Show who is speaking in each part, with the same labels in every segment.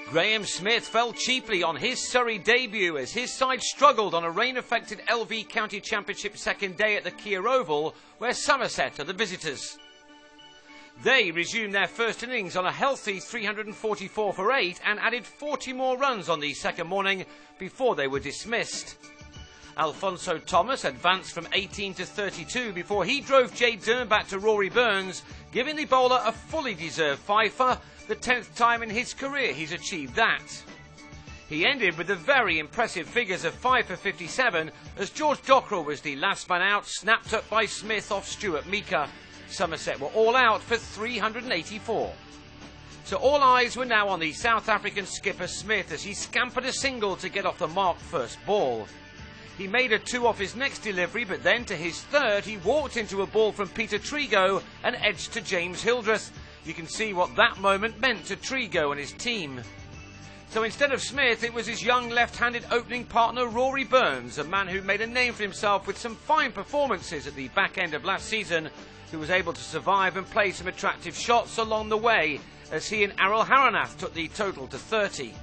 Speaker 1: Graham Smith fell cheaply on his Surrey debut as his side struggled on a rain-affected LV County Championship second day at the Kia Oval, where Somerset are the visitors. They resumed their first innings on a healthy 344 for 8 and added 40 more runs on the second morning before they were dismissed. Alfonso Thomas advanced from 18 to 32 before he drove Jay Dernback to Rory Burns, giving the bowler a fully deserved fifer, the 10th time in his career he's achieved that. He ended with the very impressive figures of 5 for 57 as George Dockrell was the last man out, snapped up by Smith off Stuart Meeker. Somerset were all out for 384. So all eyes were now on the South African skipper Smith as he scampered a single to get off the mark first ball. He made a 2 off his next delivery, but then to his third he walked into a ball from Peter Trigo and edged to James Hildreth. You can see what that moment meant to Trigo and his team. So instead of Smith, it was his young left-handed opening partner Rory Burns, a man who made a name for himself with some fine performances at the back end of last season, who was able to survive and play some attractive shots along the way as he and Errol Haranath took the total to 30.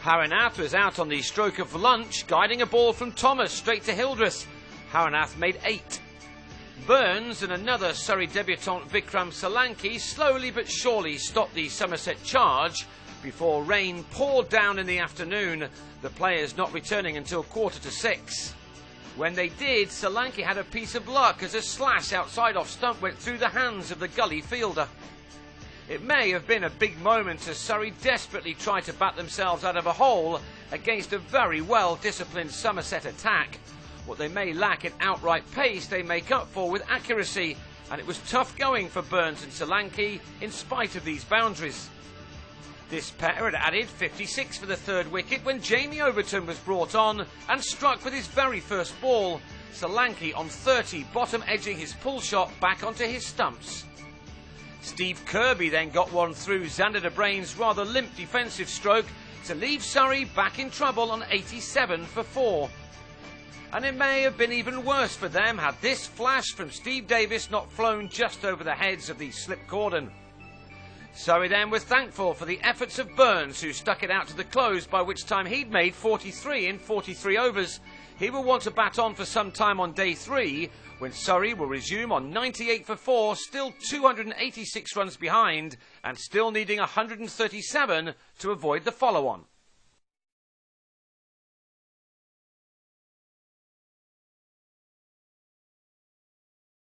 Speaker 1: Haranath was out on the stroke of lunch, guiding a ball from Thomas straight to Hildreth. Haranath made 8. Burns and another Surrey debutant Vikram Solanki slowly but surely stopped the Somerset charge before rain poured down in the afternoon, the players not returning until 5:45. When they did, Solanki had a piece of luck as a slash outside off stump went through the hands of the gully fielder. It may have been a big moment as Surrey desperately tried to bat themselves out of a hole against a very well-disciplined Somerset attack. What they may lack in outright pace, they make up for with accuracy, and it was tough going for Burns and Solanki in spite of these boundaries. This pair had added 56 for the third wicket when Jamie Overton was brought on and struck with his very first ball. Solanki on 30, bottom edging his pull shot back onto his stumps. Steve Kirby then got one through Xander de Brain's rather limp defensive stroke to leave Surrey back in trouble on 87 for 4. And it may have been even worse for them had this flash from Steve Davis not flown just over the heads of the slip cordon. Surrey then were thankful for the efforts of Burns, who stuck it out to the close, by which time he'd made 43 in 43 overs. He will want to bat on for some time on day 3, when Surrey will resume on 98 for 4, still 286 runs behind, and still needing 137 to avoid the follow-on.